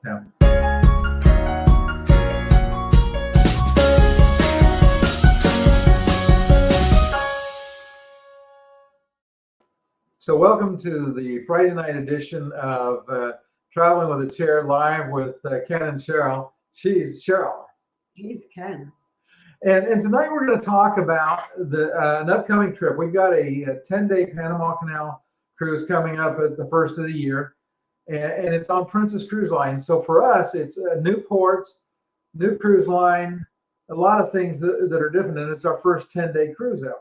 Yeah. So welcome to the Friday night edition of Traveling with a Chair live with Ken and Cheryl. She's Cheryl. He's Ken. And tonight we're going to talk about an upcoming trip. We've got a 10-day Panama Canal cruise coming up at the first of the year, and it's on Princess Cruise Line. So for us, it's new ports, new cruise line, a lot of things that are different, and it's our first 10-day cruise ever.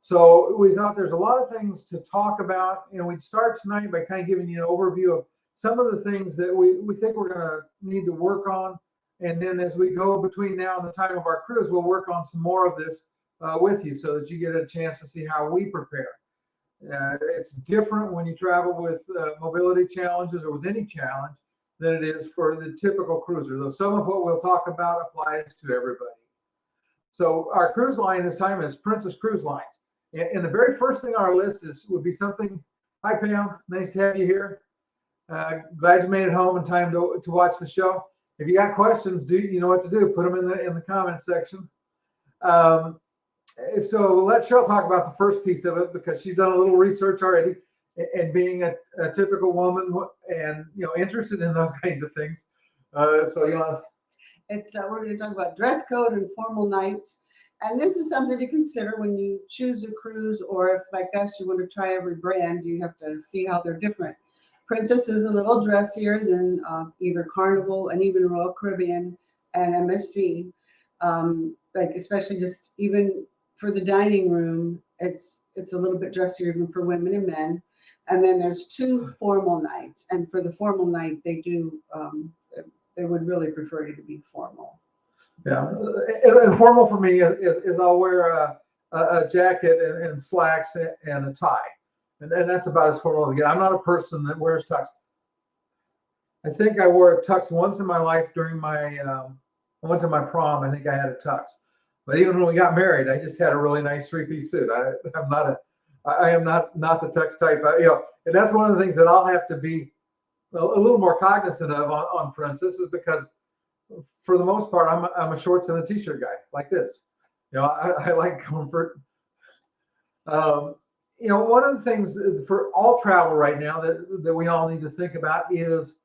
So we thought there's a lot of things to talk about, and we'd start tonight by kind of giving you an overview of some of the things that we think we're going to need to work on. And then as we go between now and the time of our cruise, we'll work on some more of this with you so that you get a chance to see how we prepare. It's different when you travel with mobility challenges or with any challenge than it is for the typical cruiser, though some of what we'll talk about applies to everybody. So our cruise line this time is Princess Cruise Lines. And the very first thing on our list would be something. Hi, Pam. Nice to have you here. Glad you made it home in time to watch the show. If you got questions, you know what to do. Put them in the comments section. If so, let Cheryl talk about the first piece of it because she's done a little research already. And being a typical woman and interested in those kinds of things, it's we're going to talk about dress code and formal nights. And this is something to consider when you choose a cruise, or if, like us, you want to try every brand, you have to see how they're different. Princess is a little dressier than either Carnival and even Royal Caribbean and MSC. Especially just even for the dining room, it's a little bit dressier even for women and men. And then there's 2 formal nights. And for the formal night, they would really prefer you to be formal. Yeah, and formal for me is I'll wear a jacket and slacks and a tie, and that's about as formal as I get. I'm not a person that wears tux. I think I wore a tux once in my life during I went to my prom. I think I had a tux, but even when we got married, I just had a really nice 3-piece suit. I am not the tux type, and that's one of the things that I'll have to be a little more cognizant of on Princess is because, for the most part, I'm a shorts and a t-shirt guy like this. I like comfort. One of the things for all travel right now that we all need to think about is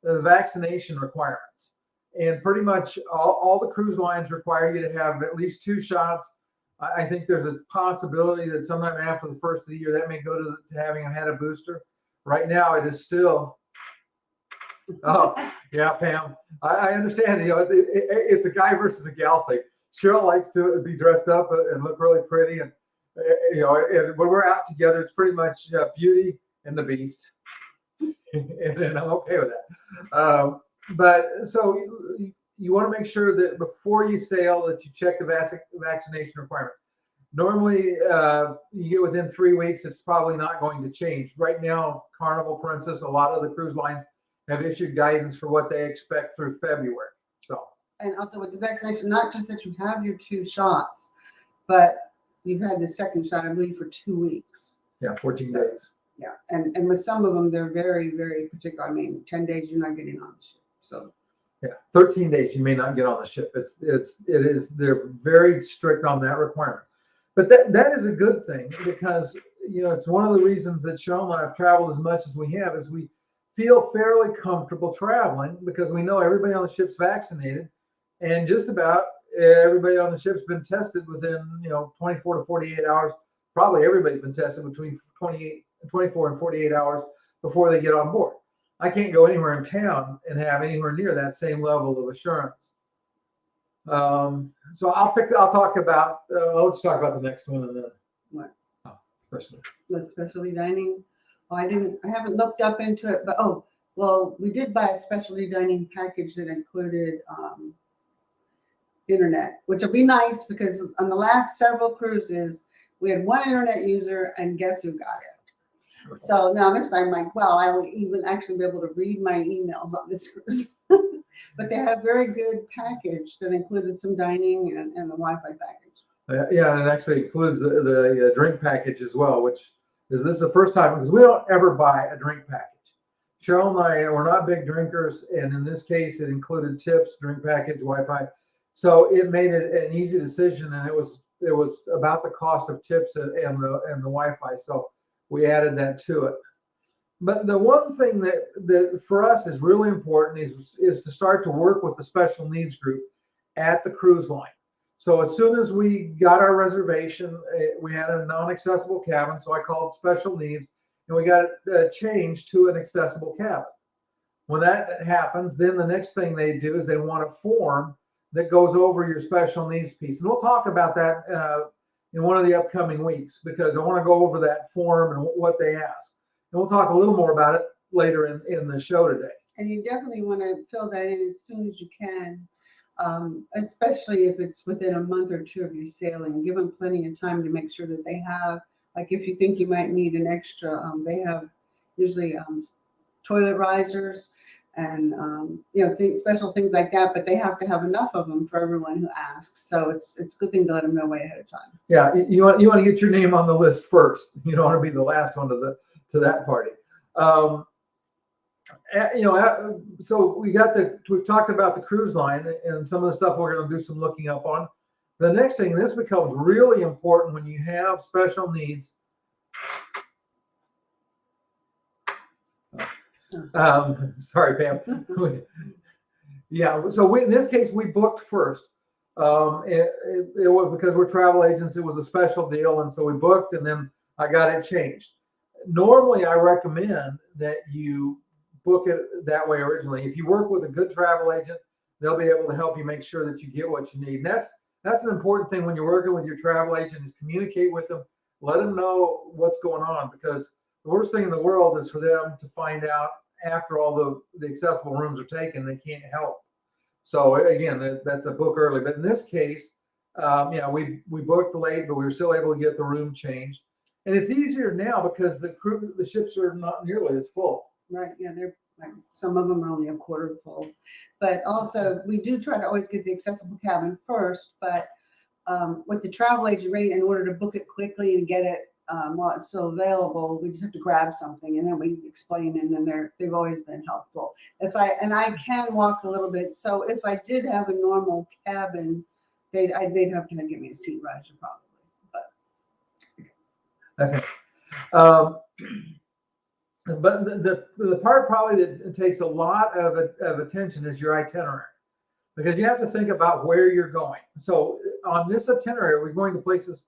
the vaccination requirements. And pretty much all the cruise lines require you to have at least 2 shots. I think there's a possibility that sometime after the first of the year that may go to having had a booster. Right now, it is still. Oh, yeah, Pam. I understand. It's a guy versus a gal thing. Cheryl likes to be dressed up and look really pretty, and and when we're out together, it's pretty much Beauty and the Beast, and I'm okay with that. But so you want to make sure that before you sail that you check the vaccination requirements. Normally, you get within 3 weeks, it's probably not going to change. Right now, Carnival, Princess, a lot of the cruise lines have issued guidance for what they expect through February. And also with the vaccination, not just that you have your 2 shots, but you've had the second shot, I believe, for 2 weeks. Yeah, 14 days. Yeah, and with some of them, they're very, very particular. I mean, 10 days you're not getting on the ship. So. Yeah, 13 days you may not get on the ship. They're very strict on that requirement. But that is a good thing because it's one of the reasons that Cheryl and I have traveled as much as we have is we feel fairly comfortable traveling because we know everybody on the ship's vaccinated, and just about everybody on the ship's been tested within 24 to 48 hours. Probably everybody's been tested between 24 and 48 hours before they get on board. I can't go anywhere in town and have anywhere near that same level of assurance. So I'll talk about. Let's talk about the next one and then. What? Specialty. The specialty dining. I haven't looked up into it, but we did buy a specialty dining package that included internet, which will be nice because on the last several cruises, we had one internet user and guess who got it? Sure. So now this time I'm like, I'll even actually be able to read my emails on this cruise. But they have a very good package that included some dining and the Wi-Fi package. Yeah, and it actually includes the drink package as well, which is this is the first time because we don't ever buy a drink package. Cheryl and I were not big drinkers, and in this case, it included tips, drink package, Wi-Fi. So it made it an easy decision, and it was about the cost of tips and the Wi-Fi. So we added that to it. But the one thing that for us is really important is to start to work with the special needs group at the cruise line. So as soon as we got our reservation, we had a non-accessible cabin, so I called special needs, and we got it changed to an accessible cabin. When that happens, then the next thing they do is they want a form that goes over your special needs piece. And we'll talk about that in one of the upcoming weeks, because I want to go over that form and what they ask. And we'll talk a little more about it later in the show today. And you definitely want to fill that in as soon as you can, especially if it's within a month or two of your sailing. Give them plenty of time to make sure that they have, like if you think you might need an extra, they have usually toilet risers and special things like that, but they have to have enough of them for everyone who asks. So it's a good thing to let them know way ahead of time. Yeah, you want to get your name on the list first. You don't want to be the last one to that party. So we've talked about the cruise line and some of the stuff we're going to do some looking up on. The next thing, this becomes really important when you have special needs. Sorry, Pam. Yeah, so in this case, we booked first. It was because we're travel agents, it was a special deal, and so we booked, and then I got it changed. Normally, I recommend that you book it that way originally. If you work with a good travel agent, they'll be able to help you make sure that you get what you need. And that's an important thing when you're working with your travel agent, is communicate with them, let them know what's going on, because the worst thing in the world is for them to find out after all the accessible rooms are taken, they can't help. So again, that's a book early. But in this case, we booked late, but we were still able to get the room changed. And it's easier now because the ships are not nearly as full. Right. Yeah, they're like, some of them are only a quarter full. But also, we do try to always get the accessible cabin first. But with the travel agent rate, in order to book it quickly and get it while it's still available, we just have to grab something, and then we explain, and then they've always been helpful. I can walk a little bit, so if I did have a normal cabin, they'd have to give me a seat riser probably. But okay. But the part probably that takes a lot of attention is your itinerary, because you have to think about where you're going. So on this itinerary, we're going to places,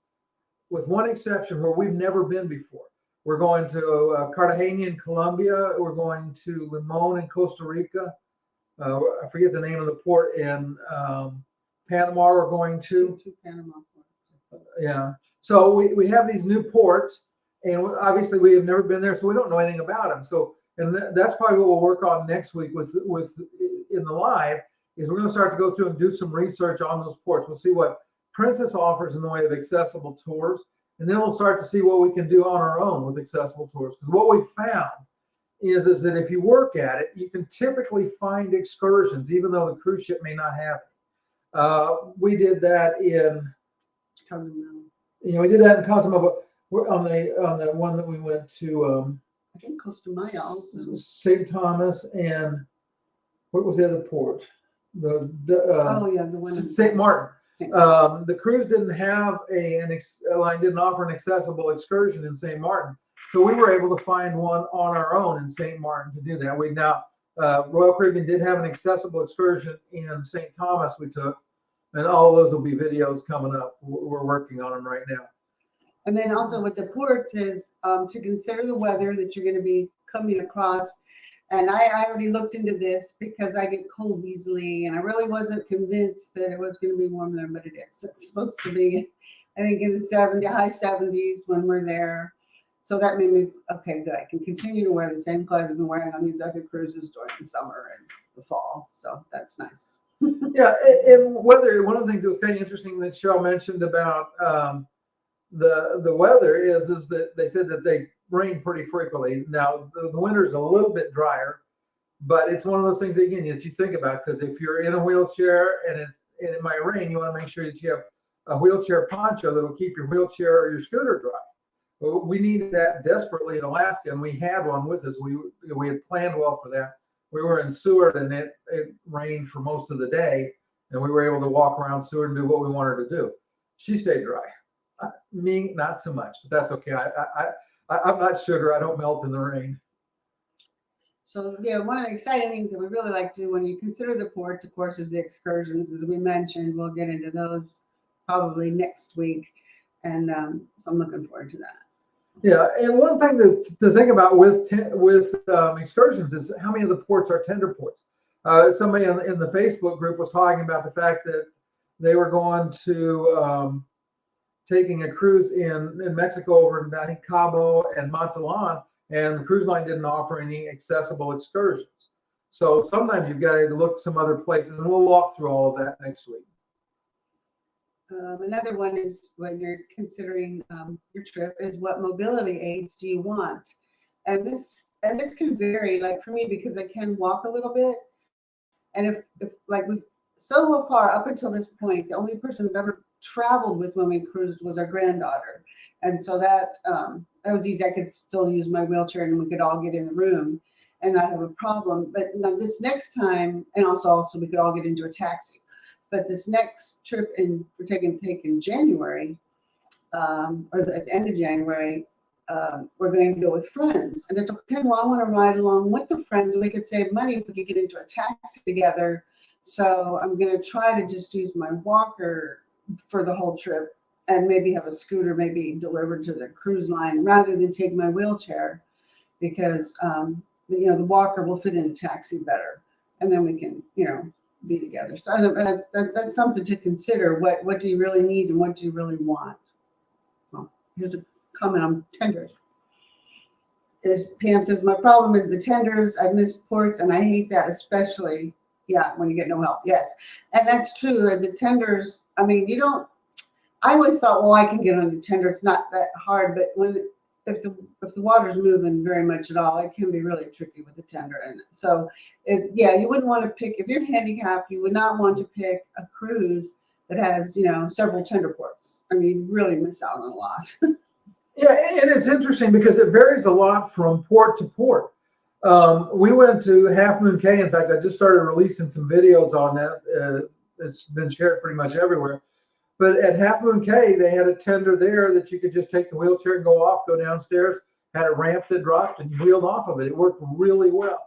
with one exception, where we've never been before. We're going to Cartagena in Colombia. We're going to Limon in Costa Rica. I forget the name of the port. In Panama, we're going to Panama. Yeah. So we have these new ports, and obviously we have never been there, so we don't know anything about them. So, and that's probably what we'll work on next week with in the live, is we're going to start to go through and do some research on those ports. We'll see what Princess offers in the way of accessible tours, and then we'll start to see what we can do on our own with accessible tours. Because what we found is that if you work at it, you can typically find excursions, even though the cruise ship may not have it. We did that in Cozumel. We did that in Cozumel, but we're on the one that we went to. I think Costa Maya also. St. Thomas, and what was the other port? The one in St. Martin. The cruise didn't have line didn't offer an accessible excursion in St. Martin, so we were able to find one on our own in St. Martin to do that. We now Royal Caribbean did have an accessible excursion in St. Thomas we took, and all of those will be videos coming up. We're working on them right now. And then also with the ports is to consider the weather that you're going to be coming across. And I already looked into this because I get cold easily, and I really wasn't convinced that it was going to be warm there, but it is. It's supposed to be, I think, in the high 70s when we're there. So that made me, okay, good. I can continue to wear the same clothes I've been wearing on these other cruises during the summer and the fall. So that's nice. Yeah, and weather, one of the things that was kind of interesting that Cheryl mentioned about the weather is that they said that they rain pretty frequently. Now the winter is a little bit drier, but it's one of those things again that you think about, because if you're in a wheelchair and it might rain, you want to make sure that you have a wheelchair poncho that will keep your wheelchair or your scooter dry. Well, we needed that desperately in Alaska, and we had one with us. We had planned well for that. We were in Seward, and it rained for most of the day, and we were able to walk around Seward and do what we wanted to do. She stayed dry. Me, not so much, but that's okay. I'm not sugar. I don't melt in the rain. So yeah, one of the exciting things that we really like to do when you consider the ports, of course, is the excursions. As we mentioned, we'll get into those probably next week, and so I'm looking forward to that. Yeah, and one thing to think about with excursions is how many of the ports are tender ports. Somebody in the Facebook group was talking about the fact that they were going to taking a cruise in Mexico over in, I think, Cabo and Mazatlan, and the cruise line didn't offer any accessible excursions. So sometimes you've got to look some other places, and we'll walk through all of that next week. Another one is when you're considering your trip is what mobility aids do you want? And this can vary, like for me, because I can walk a little bit. And if like we've so far up until this point, the only person I've ever traveled with when we cruised was our granddaughter. And so that was easy. I could still use my wheelchair and we could all get in the room and not have a problem. But now this next time, and also we could all get into a taxi. But this next trip we're taking in January, or at the end of January, we're going to go with friends. And it's okay, well, I want to ride along with the friends, and we could save money if we could get into a taxi together. So I'm going to try to just use my walker for the whole trip, and maybe have a scooter maybe delivered to the cruise line rather than take my wheelchair, because the walker will fit in a taxi better, and then we can be together. So that's something to consider. What do you really need and what do you really want? Well, here's a comment on tenders. Pam says, my problem is the tenders. I've missed ports and I hate that, especially when you get no help. Yes, and that's true. The tenders, I mean, I always thought, well, I can get on the tender. It's not that hard, but if the water's moving very much at all, it can be really tricky with the tender. And so, you wouldn't want to pick, if you're handicapped, you would not want to pick a cruise that has, several tender ports. I mean, you really miss out on a lot. Yeah, and it's interesting because it varies a lot from port to port. We went to Half Moon Cay. In fact, I just started releasing some videos on that. It's been shared pretty much everywhere. But at Half Moon Cay, they had a tender there that you could just take the wheelchair and go downstairs, had a ramp that dropped and you wheeled off of it. It worked really well.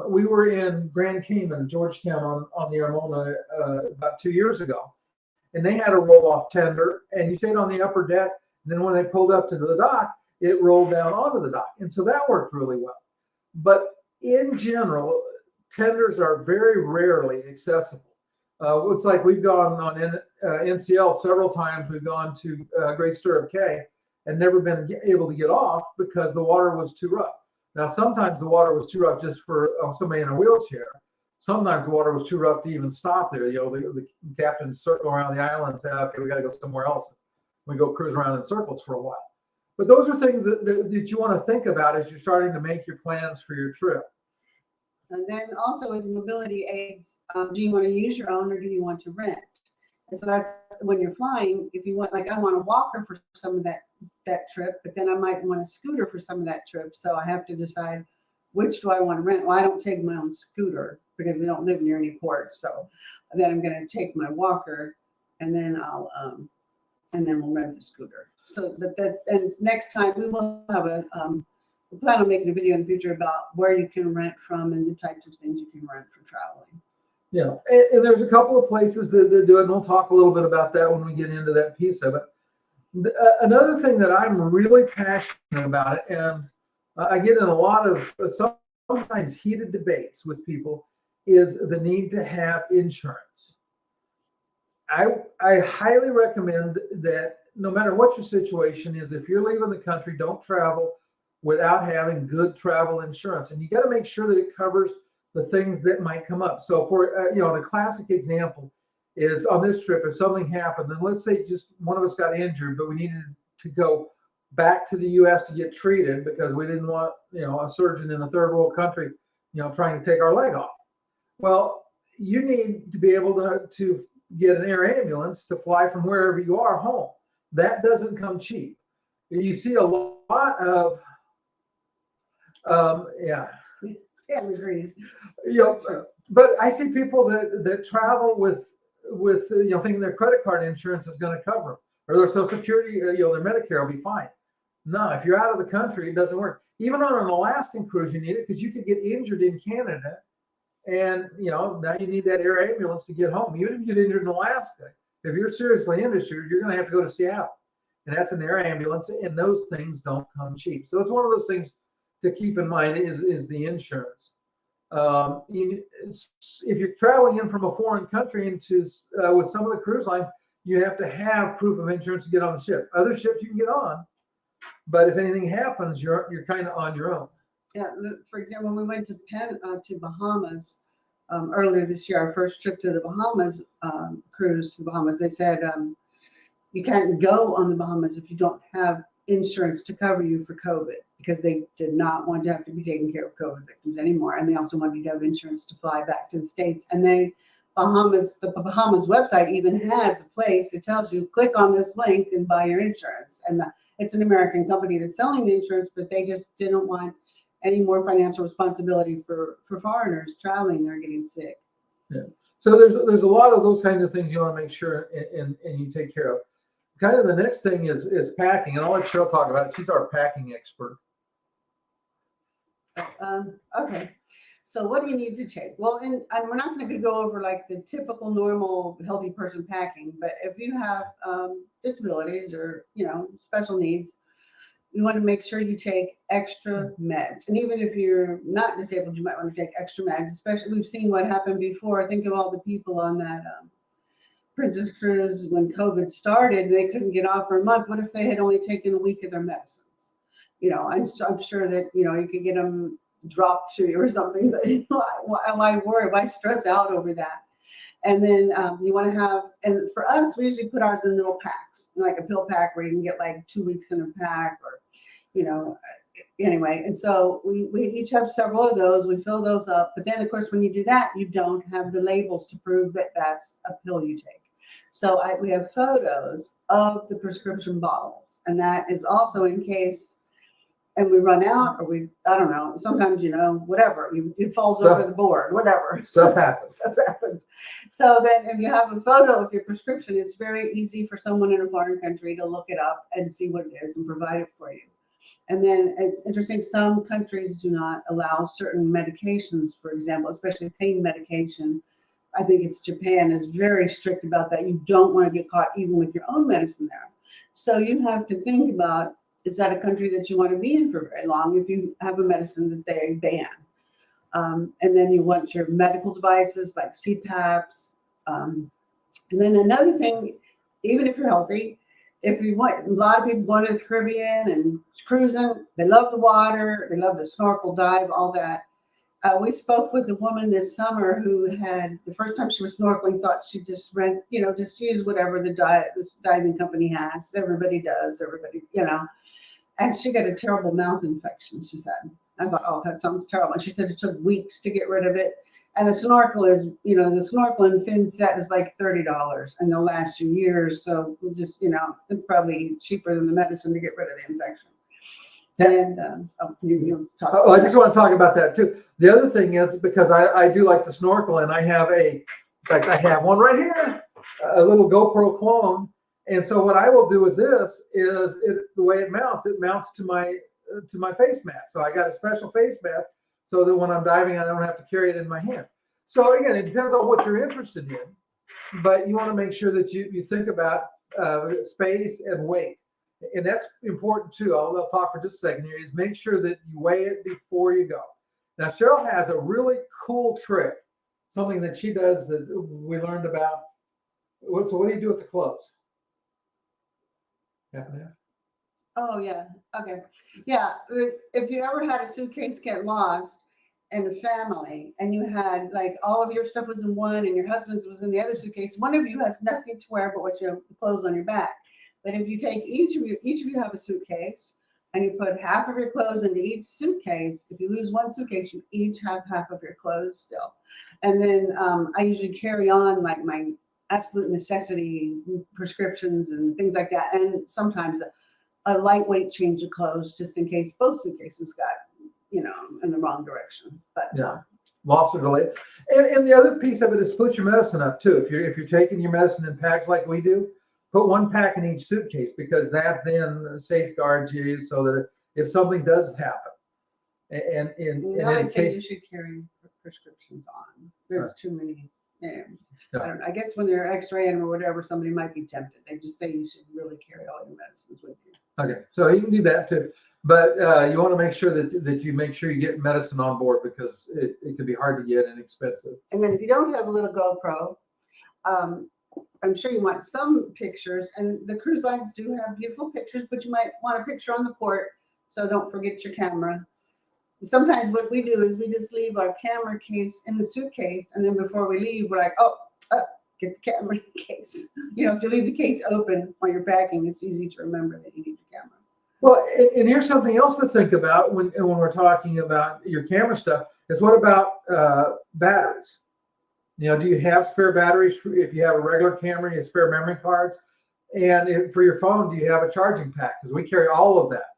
We were in Grand Cayman, Georgetown on the Armona about 2 years ago. And they had a roll-off tender, and you stayed on the upper deck. And then when they pulled up to the dock, it rolled down onto the dock. And so that worked really well. But in general, tenders are very rarely accessible. Looks like we've gone on NCL several times. We've gone to Great Stirrup Cay and never been able to get off because the water was too rough. Now, sometimes the water was too rough just for somebody in a wheelchair. Sometimes the water was too rough to even stop there. The captain would circle around the island and say, okay, we got to go somewhere else. We go cruise around in circles for a while. But those are things that you want to think about as you're starting to make your plans for your trip. And then also with mobility aids, do you want to use your own or do you want to rent? And so that's when you're flying. If you want, like, I want a walker for some of that trip, but then I might want a scooter for some of that trip. So I have to decide which do I want to rent. Well, I don't take my own scooter because we don't live near any ports. So then I'm going to take my walker, and then we'll rent the scooter. So, and next time we will have we plan on making a video in the future about where you can rent from and the types of things you can rent for traveling. Yeah, and there's a couple of places that do it, and we'll talk a little bit about that when we get into that piece of it. Another thing that I'm really passionate about, and I get in a lot of sometimes heated debates with people, is the need to have insurance. I highly recommend that no matter what your situation is, if you're leaving the country, don't travel without having good travel insurance. And you got to make sure that it covers the things that might come up. So for, a classic example is on this trip, if something happened, and let's say just one of us got injured, but we needed to go back to the US to get treated because we didn't want, a surgeon in a third world country, trying to take our leg off. Well, you need to be able to get an air ambulance to fly from wherever you are home. That doesn't come cheap. You see a lot of, yeah. Family reasons. You know, but I see people that travel with thinking their credit card insurance is going to cover them, or their Social Security, their Medicare will be fine. No, if you're out of the country, it doesn't work. Even on an Alaskan cruise, you need it because you could get injured in Canada, and now you need that air ambulance to get home. Even if you get injured in Alaska, if you're seriously injured, you're going to have to go to Seattle, and that's an air ambulance, and those things don't come cheap. So it's one of those things to keep in mind is the insurance. If you're traveling in from a foreign country into with some of the cruise lines, you have to have proof of insurance to get on the ship. Other ships you can get on, but if anything happens, you're kind of on your own. Yeah, for example, when we went to Bahamas earlier this year, our first trip to the Bahamas, cruise to the Bahamas, they said you can't go on the Bahamas if you don't have insurance to cover you for COVID, because they did not want to have to be taking care of COVID victims anymore. And they also wanted you to have insurance to fly back to the States. And the Bahamas website even has a place that tells you, click on this link and buy your insurance. And it's an American company that's selling the insurance, but they just didn't want any more financial responsibility for foreigners traveling there getting sick. Yeah. So there's a lot of those kinds of things you want to make sure and you take care of. Kind of the next thing is packing, and I'll let Cheryl talk about it. She's our packing expert. Okay. So what do you need to take? Well, and we're not going to go over like the typical normal healthy person packing, but if you have disabilities or, special needs, you want to make sure you take extra meds. And even if you're not disabled, you might want to take extra meds, especially we've seen what happened before. Think of all the people on that Princess Cruise when COVID started, they couldn't get off for a month. What if they had only taken a week of their medicines? I'm sure that, you could get them dropped to you or something, but why worry? Why stress out over that? And then you want to have, and for us, we usually put ours in little packs, like a pill pack where you can get like 2 weeks in a pack, or, anyway. And so we each have several of those. We fill those up. But then, of course, when you do that, you don't have the labels to prove that that's a pill you take. So we have photos of the prescription bottles. And that is also in case, and we run out, or I don't know, sometimes, whatever, it falls over the board, whatever. Stuff happens. So then if you have a photo of your prescription, it's very easy for someone in a foreign country to look it up and see what it is and provide it for you. And then it's interesting, some countries do not allow certain medications, for example, especially pain medication. I think it's Japan is very strict about that. You don't want to get caught even with your own medicine there. So you have to think about, is that a country that you want to be in for very long if you have a medicine that they ban? And then you want your medical devices like CPAPs. And then another thing, even if you're healthy, if you want, a lot of people going to the Caribbean and cruising, they love the water, they love to snorkel, dive, all that. We spoke with a woman this summer who had, the first time she was snorkeling, thought she'd just rent, just use whatever the diving company has. Everybody does, and she got a terrible mouth infection, she said. I thought, oh, that sounds terrible. And she said it took weeks to get rid of it. And a snorkel is, the snorkel and fin set is like $30 and they'll last you years. So we'll just, it's probably cheaper than the medicine to get rid of the infection. And you talk about I just want to talk about that too. The other thing is, because I do like to snorkel, and I have in fact, I have one right here, a little GoPro clone. And so what I will do with this is the way it mounts to my face mask. So I got a special face mask so that when I'm diving, I don't have to carry it in my hand. So again, it depends on what you're interested in, but you want to make sure that you think about space and weight. And that's important too. I'll talk for just a second here, is make sure that you weigh it before you go. Now, Cheryl has a really cool trick, something that she does that we learned about. So what do you do with the clothes? Half and half? Oh, yeah. Okay. Yeah. If you ever had a suitcase get lost in a family and you had like all of your stuff was in one and your husband's was in the other suitcase, one of you has nothing to wear but what your clothes on your back. But if you take each of you have a suitcase and you put half of your clothes into each suitcase, if you lose one suitcase, you each have half of your clothes still. And then I usually carry on like my absolute necessity prescriptions and things like that. And sometimes a lightweight change of clothes just in case both suitcases got, in the wrong direction. But Yeah, lobster delayed. And the other piece of it is split your medicine up too. If you're taking your medicine in packs like we do, put one pack in each suitcase, because that then safeguards you so that if something does happen, and I in would say case, you should carry prescriptions on. There's too many. Yeah. I don't know. I guess when they're X-raying or whatever, somebody might be tempted. They just say you should really carry all your medicines with you. okay, so you can do that too, but you want to make sure that you make sure you get medicine on board, because it can be hard to get and expensive. And then if you don't have a little GoPro, I'm sure you want some pictures, and the cruise lines do have beautiful pictures, but you might want a picture on the port, so don't forget your camera. Sometimes what we do is we just leave our camera case in the suitcase, and then before we leave, we're like, get the camera case. If you leave the case open while you're packing, it's easy to remember that you need your camera. Well, and here's something else to think about when we're talking about your camera stuff, is what about batteries? Do you have spare batteries? If you have a regular camera, you have spare memory cards. And for your phone, do you have a charging pack? Because we carry all of that.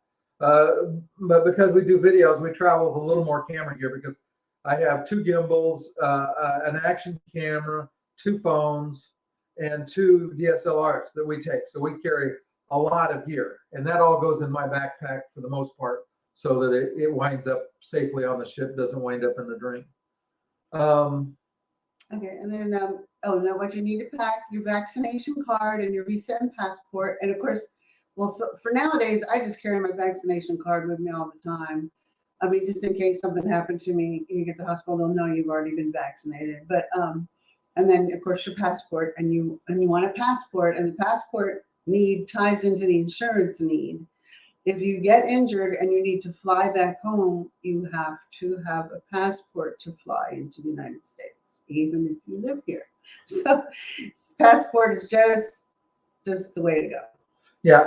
But because we do videos, we travel with a little more camera gear, because I have 2 gimbals, an action camera, 2 phones, and 2 DSLRs that we take. So we carry a lot of gear, and that all goes in my backpack for the most part, so that it winds up safely on the ship, doesn't wind up in the drain. Okay, and then, now what you need to pack, your vaccination card and your resend passport. And of course, so for nowadays, I just carry my vaccination card with me all the time. I mean, just in case something happened to me, you get to the hospital, they'll know you've already been vaccinated. But, and then of course your passport, and you want a passport, and the passport need ties into the insurance need. If you get injured and you need to fly back home, you have to have a passport to fly into the United States, even if you live here. So passport is just the way to go. Yeah,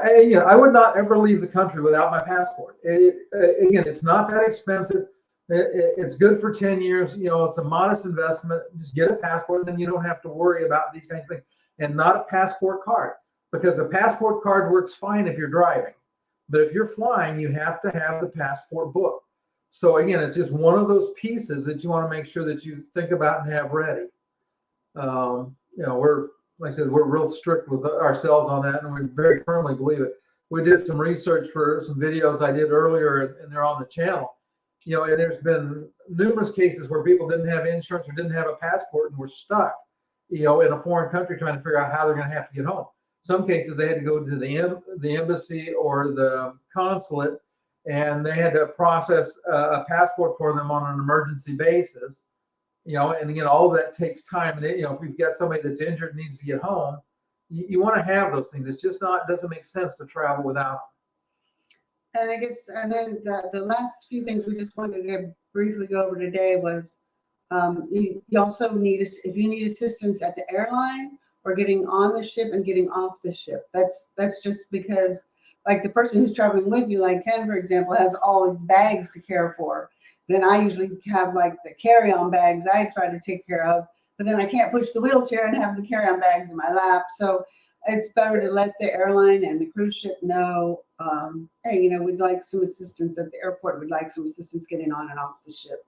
I would not ever leave the country without my passport. Again, it's not that expensive. It's good for 10 years. It's a modest investment. Just get a passport, and then you don't have to worry about these kinds of things. And not a passport card, because a passport card works fine if you're driving. But if you're flying, you have to have the passport book. So again, it's just one of those pieces that you want to make sure that you think about and have ready. Like I said, we're real strict with ourselves on that, and we very firmly believe it. We did some research for some videos I did earlier, and they're on the channel. And there's been numerous cases where people didn't have insurance or didn't have a passport and were stuck, in a foreign country trying to figure out how they're going to have to get home. Some cases they had to go to the embassy or the consulate, and they had to process a passport for them on an emergency basis. And again, all of that takes time. And if you've got somebody that's injured and needs to get home, you want to have those things. It's just doesn't make sense to travel without them. And I guess, and then the last few things we just wanted to briefly go over today was, you also need, if you need assistance at the airline or getting on the ship and getting off the ship. That's just because, like, the person who's traveling with you, like Ken, for example, has all his bags to care for. Then I usually have like the carry-on bags I try to take care of, but then I can't push the wheelchair and have the carry-on bags in my lap. So it's better to let the airline and the cruise ship know, hey, we'd like some assistance at the airport. We'd like some assistance getting on and off the ship.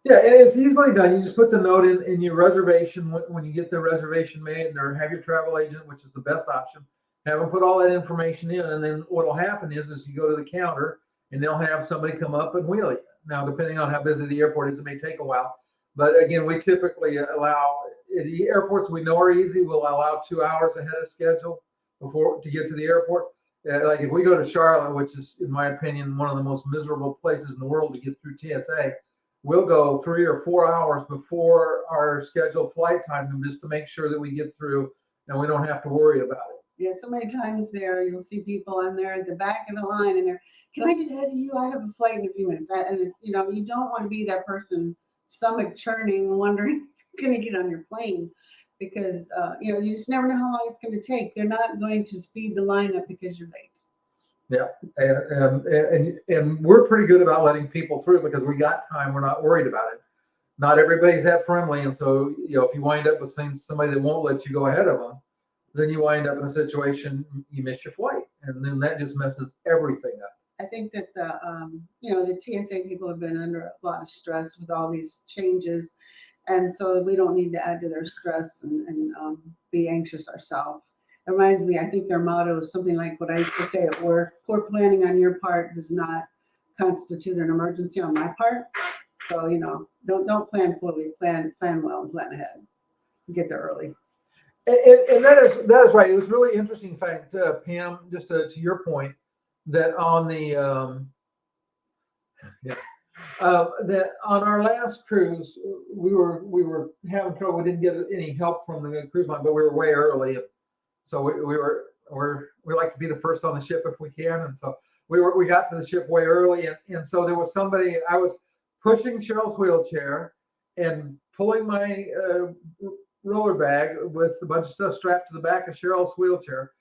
Yeah, and it's easily done. You just put the note in your reservation when you get the reservation made, or have your travel agent, which is the best option. Have them put all that information in, and then what will happen is you go to the counter, and they'll have somebody come up and wheel you. Now, depending on how busy the airport is, it may take a while. But again, we typically allow, the airports we know are easy, we'll allow 2 hours ahead of schedule to get to the airport. Like if we go to Charlotte, which is, in my opinion, one of the most miserable places in the world to get through TSA, we'll go 3 or 4 hours before our scheduled flight time, just to make sure that we get through and we don't have to worry about it. Yeah, so many times there, you'll see people and they're at the back of the line and they're, can I get ahead of you? I have a flight in a few minutes. And it's, you don't want to be that person stomach churning, wondering if you're going to get on your plane, because, you just never know how long it's going to take. They're not going to speed the line up because you're late. Yeah, and we're pretty good about letting people through because we got time. We're not worried about it. Not everybody's that friendly, and so if you wind up with somebody that won't let you go ahead of them, then you wind up in a situation, you miss your flight, and then that just messes everything up. I think that the TSA people have been under a lot of stress with all these changes, and so we don't need to add to their stress and be anxious ourselves. It reminds me, I think their motto is something like what I used to say at work: "Poor planning on your part does not constitute an emergency on my part." So don't plan poorly, plan well, and plan ahead. Get there early. And that is right. It was really interesting fact, Pam, just to your point, that on the that on our last cruise we were having trouble. We didn't get any help from the cruise line, but we were way early, so we like to be the first on the ship if we can, and so we got to the ship way early, and so there was somebody. I was pushing Cheryl's wheelchair and pulling my roller bag with a bunch of stuff strapped to the back of Cheryl's wheelchair,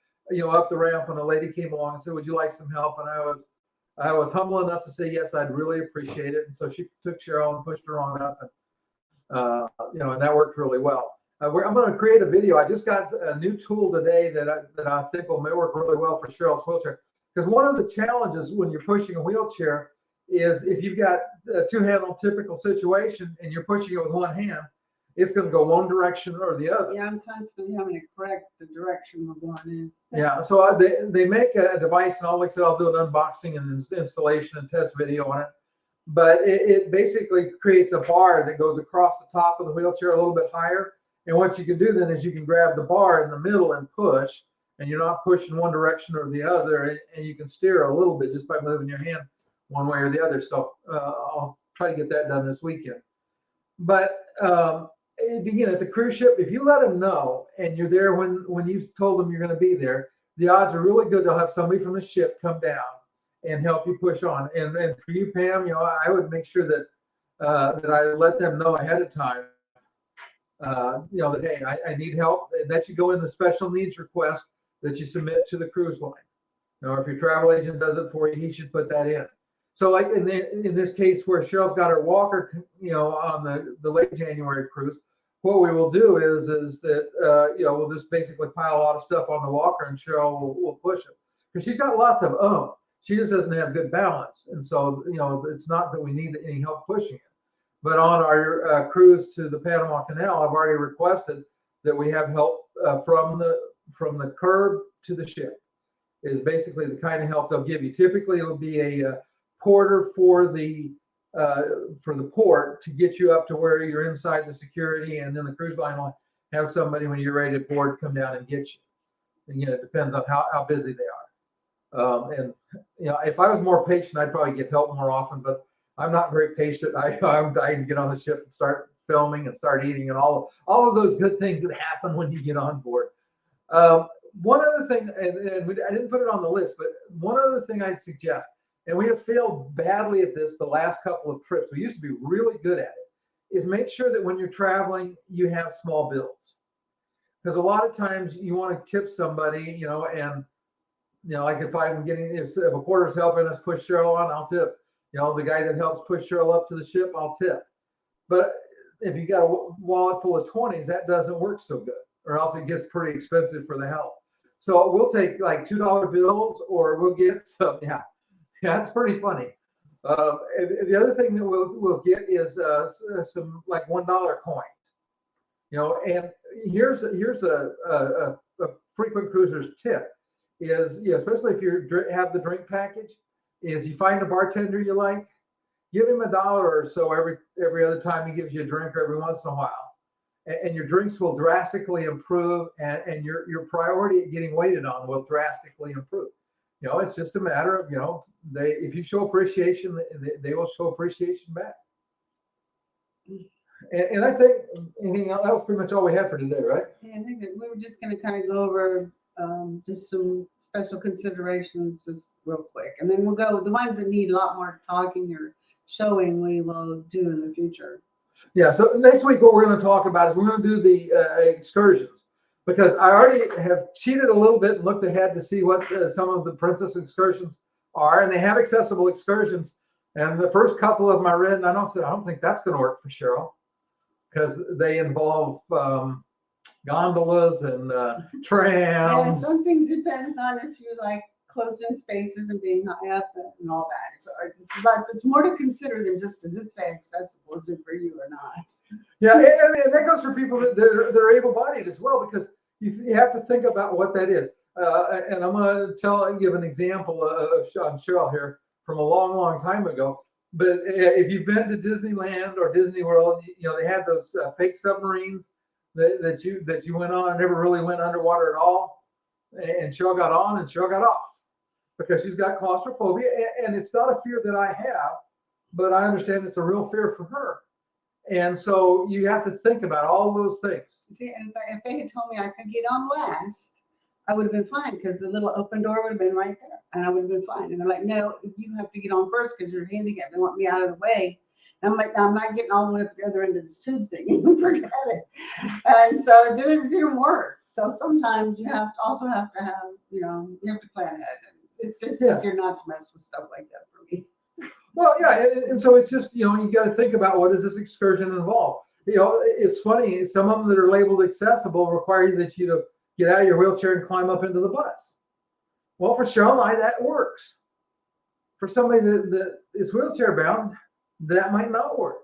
up the ramp, and a lady came along and said, "Would you like some help?" And I was humble enough to say yes, I'd really appreciate it. And so she took Cheryl and pushed her on up, and and that worked really well. I'm going to create a video. I just got a new tool today that I think will work really well for Cheryl's wheelchair, because one of the challenges when you're pushing a wheelchair is if you've got a two-handle typical situation and you're pushing it with one hand, it's going to go one direction or the other. Yeah, I'm constantly having to correct the direction we're going in. Yeah, so they make a device, and like I said, I'll do an unboxing and installation and test video on it. But it basically creates a bar that goes across the top of the wheelchair a little bit higher. And what you can do then is you can grab the bar in the middle and push, and you're not pushing one direction or the other, and you can steer a little bit just by moving your hand one way or the other. So I'll try to get that done this weekend. But again, at the cruise ship, if you let them know and you're there when you've told them you're going to be there, the odds are really good they'll have somebody from the ship come down and help you push on. And for you, Pam, I would make sure that I let them know ahead of time, that hey, I need help, and that you go in the special needs request that you submit to the cruise line. If your travel agent does it for you, he should put that in. So like in this case where Cheryl's got her walker, on the late January cruise, what we will do is that we'll just basically pile a lot of stuff on the walker, and Cheryl will push it, because she's got lots of oomph. She just doesn't have good balance, and so it's not that we need any help pushing it. But on our cruise to the Panama Canal, I've already requested that we have help from the curb to the ship. Is basically the kind of help they'll give you. Typically, it'll be a porter for the port to get you up to where you're inside the security, and then the cruise line will have somebody when you're ready to board come down and get you. And, it depends on how busy they are. And if I was more patient, I'd probably get help more often. But I'm not very patient. I'm dying to get on the ship and start filming and start eating and all of those good things that happen when you get on board. One other thing, and I didn't put it on the list, but one other thing I'd suggest. And we have failed badly at this the last couple of trips. We used to be really good at it, is make sure that when you're traveling, you have small bills. Because a lot of times you want to tip somebody, and, like if a porter's helping us push Cheryl on, I'll tip. The guy that helps push Cheryl up to the ship, I'll tip. But if you got a wallet full of 20s, that doesn't work so good, or else it gets pretty expensive for the help. So we'll take like $2 bills, or we'll get some, Yeah, it's pretty funny. And the other thing that we'll get is some like $1 coins. And here's a frequent cruiser's tip is, especially if you have the drink package, is you find a bartender you like, give him $1 or so every other time he gives you a drink, or every once in a while, and your drinks will drastically improve, and your priority at getting waited on will drastically improve. It's just a matter of, if you show appreciation, they will show appreciation back. And I think anything else, that was pretty much all we had for today, right? Yeah, I think that we were just going to kind of go over just some special considerations just real quick. And then we'll go, the ones that need a lot more talking or showing, we will do in the future. Yeah, so next week what we're going to talk about is we're going to do the excursions. Because I already have cheated a little bit and looked ahead to see what some of the Princess excursions are, and they have accessible excursions. And the first couple of them I read, and I don't think that's going to work for Cheryl, because they involve gondolas and trams. And some things depends on if you like closed-in spaces and being high up and all that. So it's more to consider than just, does it say accessible? Is it for you or not? Yeah, and that goes for people that they're able-bodied as well, because you have to think about what that is. And I'm going to give an example of Cheryl here from a long, long time ago. But if you've been to Disneyland or Disney World, they had those fake submarines that you went on and never really went underwater at all. And Cheryl got on and Cheryl got off because she's got claustrophobia. And it's not a fear that I have, but I understand it's a real fear for her. And so you have to think about all those things. See, and it's like, if they had told me I could get on last, I would have been fine, because the little open door would have been right there and I would have been fine. And they're like, no, you have to get on first because you're handicapped. They want me out of the way. And I'm like, no, I'm not getting all the way up the other end of this tube thing. Forget it. And so it didn't work. So sometimes you also have to have, you have to plan ahead. And it's just easier not to mess with stuff like that for me. Well, yeah, and so it's just, you got to think about, what does this excursion involve? It's funny, some of them that are labeled accessible require you to get out of your wheelchair and climb up into the bus. Well, for Cheryl and I, that works. For somebody that is wheelchair bound, that might not work.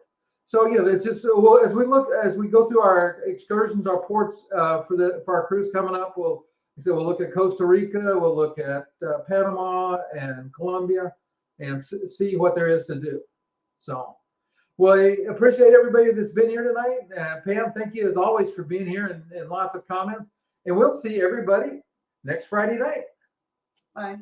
So it's just, as we go through our excursions, our ports for our cruise coming up, we'll look at Costa Rica, we'll look at Panama and Colombia, and see what there is to do. So, well, I appreciate everybody that's been here tonight. Pam, thank you as always for being here and lots of comments. And we'll see everybody next Friday night. Bye.